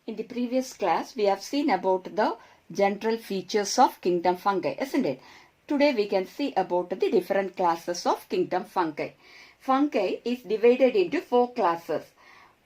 In the previous class, we have seen about the general features of kingdom fungi, isn't it? Today we can see about the different classes of kingdom fungi. Fungi is divided into 4 classes.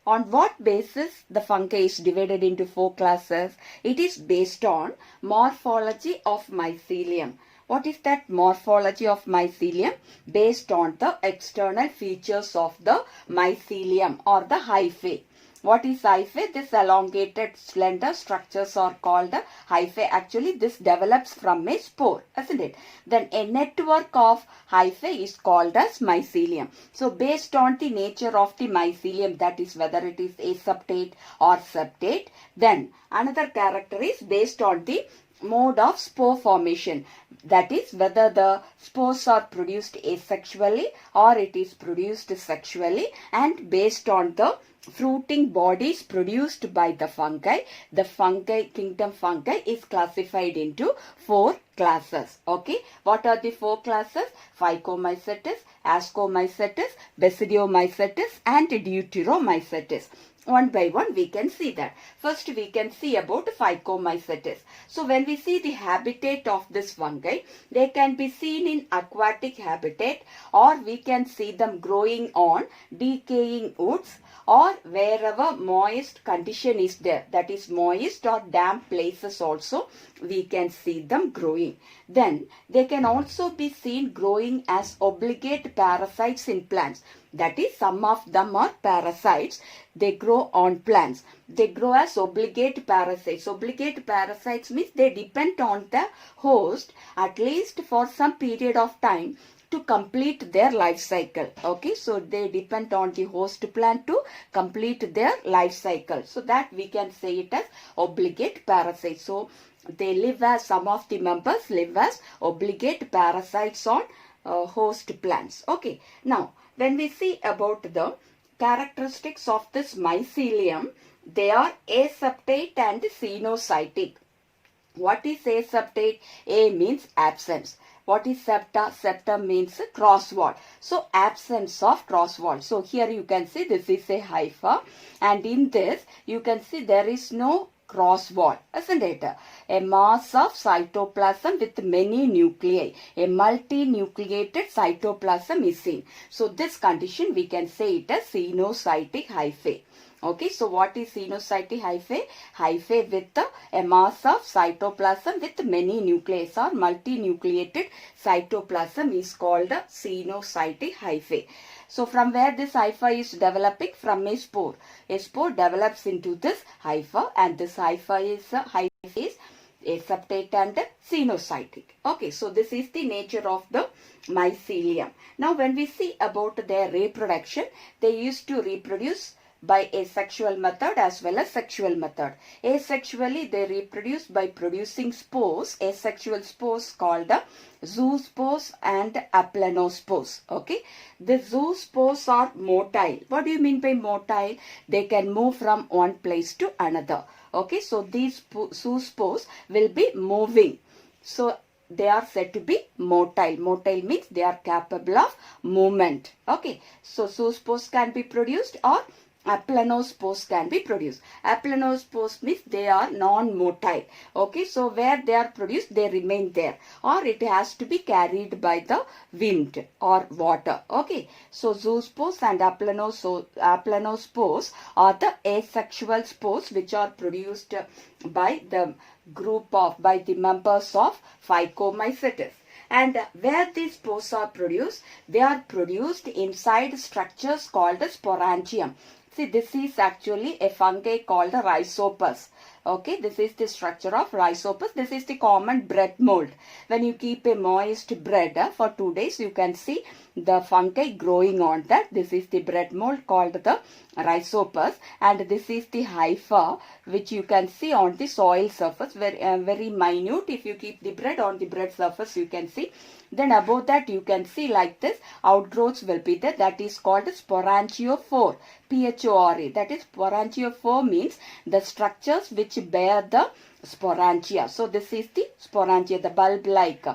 On what basis the fungi is divided into 4 classes? It is based on morphology of mycelium. What is that morphology of mycelium? Based on the external features of the mycelium or the hyphae. What is hyphae? This elongated slender structures are called hyphae. Actually, this develops from a spore, isn't it? Then a network of hyphae is called as mycelium. So, based on the nature of the mycelium, that is whether it is aseptate or septate, then another character is based on the mode of spore formation, that is whether the spores are produced asexually or it is produced sexually, and based on the fruiting bodies produced by the fungi, the fungi kingdom fungi is classified into 4 classes. Okay, what are the 4 classes? Phycomycetes, Ascomycetes, Basidiomycetes and Deuteromycetes. One by one we can see that. First we can see about Phycomycetes. So when we see the habitat of this fungi, they can be seen in aquatic habitat, or we can see them growing on decaying woods, or wherever moist condition is there, that is moist or damp places also we can see them growing. Then they can also be seen growing as obligate parasites in plants. That is, some of them are parasites. They grow on plants. They grow as obligate parasites. Obligate parasites means they depend on the host at least for some period of time to complete their life cycle. Okay, so they depend on the host plant to complete their life cycle. So that we can say it as obligate parasites. So they live as, some of the members live as obligate parasites on host plants. Okay, now when we see about the characteristics of this mycelium, they are aseptate and cenocytic. What is aseptate? A means absence. What is septa? Septa means cross wall. So absence of cross wall. So here you can see this is a hypha, and in this you can see there is no cross wall, isn't it? A mass of cytoplasm with many nuclei. A multinucleated cytoplasm is seen. So this condition we can say it as cenocytic hyphae. Okay, so what is cenocytic hyphae? Hyphae with a mass of cytoplasm with many nuclei or multinucleated cytoplasm is called a cenocytic hyphae. So from where this hypha is developing? From a spore. A spore develops into this hypha, and this hypha is aseptate and cenocytic. Okay, so this is the nature of the mycelium. Now when we see about their reproduction, they used to reproduce by asexual method as well as sexual method. Asexually, they reproduce by producing spores, asexual spores called zoospores and aplanospores. Okay, the zoospores are motile. What do you mean by motile? They can move from one place to another. Okay, so these zoospores will be moving. So they are said to be motile. Motile means they are capable of movement. Okay, so zoospores can be produced, or aplanospores can be produced. Aplanospores means they are non-motile. Okay, so where they are produced, they remain there, or it has to be carried by the wind or water. Okay, so zoospores and aplanospores are the asexual spores which are produced by the by the members of Phycomycetes. And where these spores are produced, they are produced inside structures called sporangium. See, this is actually a fungi called a rhizopus. Okay, this is the structure of rhizopus. This is the common bread mold. When you keep a moist bread for 2 days, you can see the fungi growing on that. This is the bread mold called the rhizopus, and this is the hypha which you can see on the soil surface, very minute. If you keep the bread on the bread surface, you can see. Then above that you can see like this outgrowths will be there. That is called sporangiophore. PHORE. That is, sporangiophore means the structures which bear the sporangia. So this is the sporangia, the bulb-like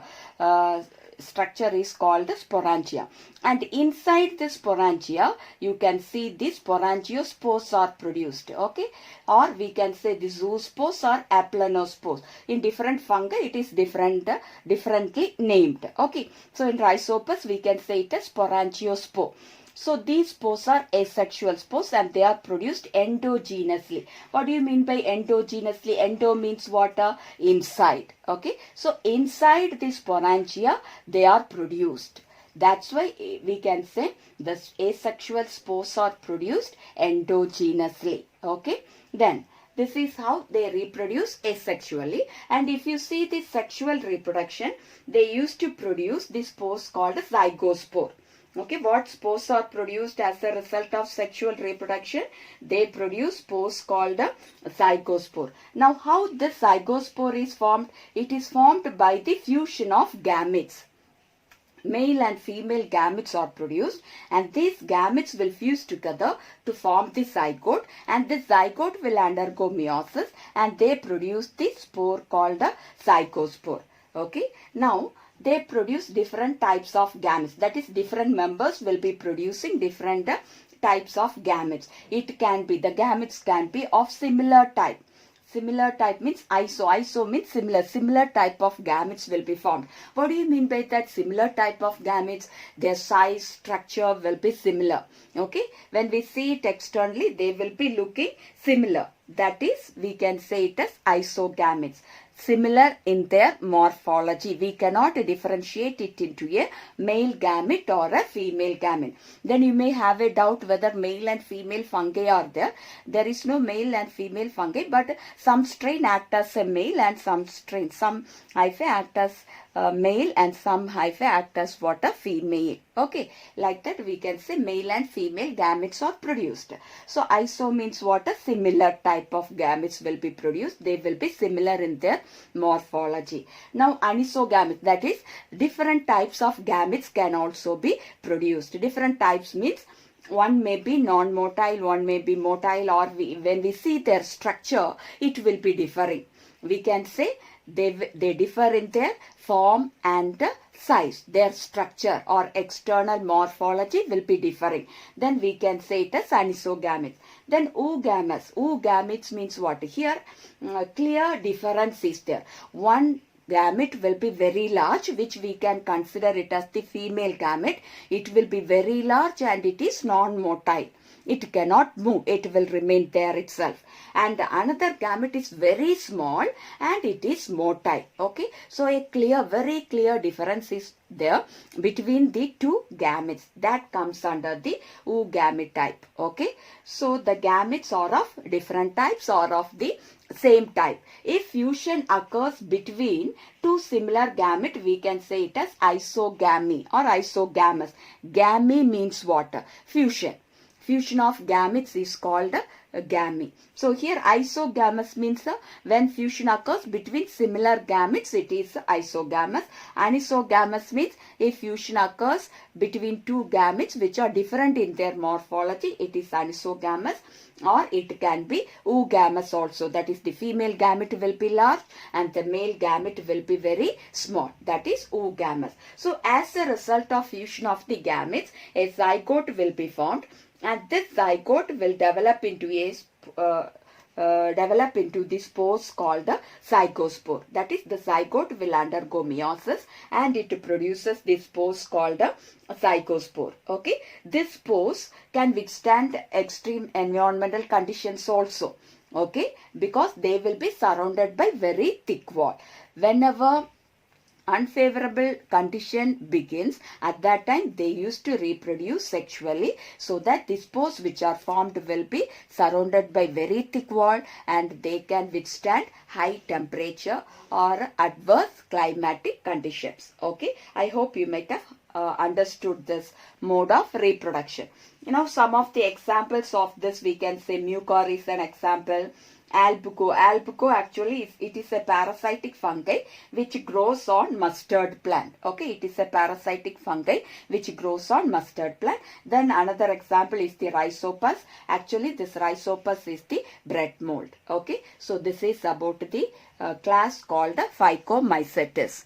structure is called sporangia. And inside the sporangia, you can see the sporangiospores are produced. Okay, or we can say the zoospores or aplanospores. In different fungi, it is differently named. Okay, so in Rhizopus, we can say it as sporangiospore. So these spores are asexual spores and they are produced endogenously. What do you mean by endogenously? Endo means what? Inside. Okay. So inside the sporangia, they are produced. That's why we can say the asexual spores are produced endogenously. Okay. Then this is how they reproduce asexually. And if you see the sexual reproduction, they used to produce the spores called zygospore. Okay, what spores are produced as a result of sexual reproduction? They produce spores called a zygospore. Now, how the zygospore is formed? It is formed by the fusion of gametes. Male and female gametes are produced and these gametes will fuse together to form the zygote, and the zygote will undergo meiosis and they produce the spore called a zygospore. Okay, now they produce different types of gametes. That is, different members will be producing different types of gametes. It can be, the gametes can be of similar type. Similar type means iso. Iso means similar. Similar type of gametes will be formed. What do you mean by that? Similar type of gametes, their size, structure will be similar. Okay. When we see it externally, they will be looking similar. That is, we can say it as isogametes. Similar in their morphology. We cannot differentiate it into a male gamete or a female gamete. Then you may have a doubt whether male and female fungi are there. There is no male and female fungi, but some strain act as a male and some hyphae act as male and some hyphae act as what? A female. Okay, like that we can say male and female gametes are produced. So iso means what? A similar type of gametes will be produced. They will be similar in their morphology. Now anisogametes, that is, different types of gametes can also be produced. Different types means one may be non-motile, one may be motile, or when we see their structure, it will be differing. We can say they differ in their form and size. Their structure or external morphology will be differing. Then we can say it as anisogametes. Then oogametes. Oogametes means what? Here clear difference is there. One gamete will be very large, which we can consider it as the female gamete. It will be very large and it is non-motile. It cannot move. It will remain there itself. And another gamete is very small and it is motile. Okay. So a very clear difference is there between the two gametes. That comes under the oogamete type. Okay. So the gametes are of different types or of the same type. If fusion occurs between two similar gametes, we can say it as isogamy or isogamous. Gamy means what? Fusion. Fusion of gametes is called gamy. So here isogamous means when fusion occurs between similar gametes, it is isogamous. Anisogamous means if fusion occurs between two gametes which are different in their morphology, it is anisogamous. Or it can be oogamous also. That is, the female gamete will be large and the male gamete will be very small. That is oogamous. So as a result of fusion of the gametes, a zygote will be formed. And this zygote will develop into the spores called the zygospore. That is, the zygote will undergo meiosis and it produces the spores called the zygospore. Okay, these spores can withstand extreme environmental conditions also. Okay, because they will be surrounded by very thick wall. Whenever unfavorable condition begins, at that time they used to reproduce sexually, so that the spores which are formed will be surrounded by very thick wall and they can withstand high temperature or adverse climatic conditions. Okay, I hope you might have understood this mode of reproduction. You know, some of the examples of this, we can say mucor is an example. Albuco. Albuco actually it is a parasitic fungi which grows on mustard plant. Okay, it is a parasitic fungi which grows on mustard plant. Then another example is the Rhizopus. Actually, this Rhizopus is the bread mold. Okay, so this is about the class called Phycomycetes.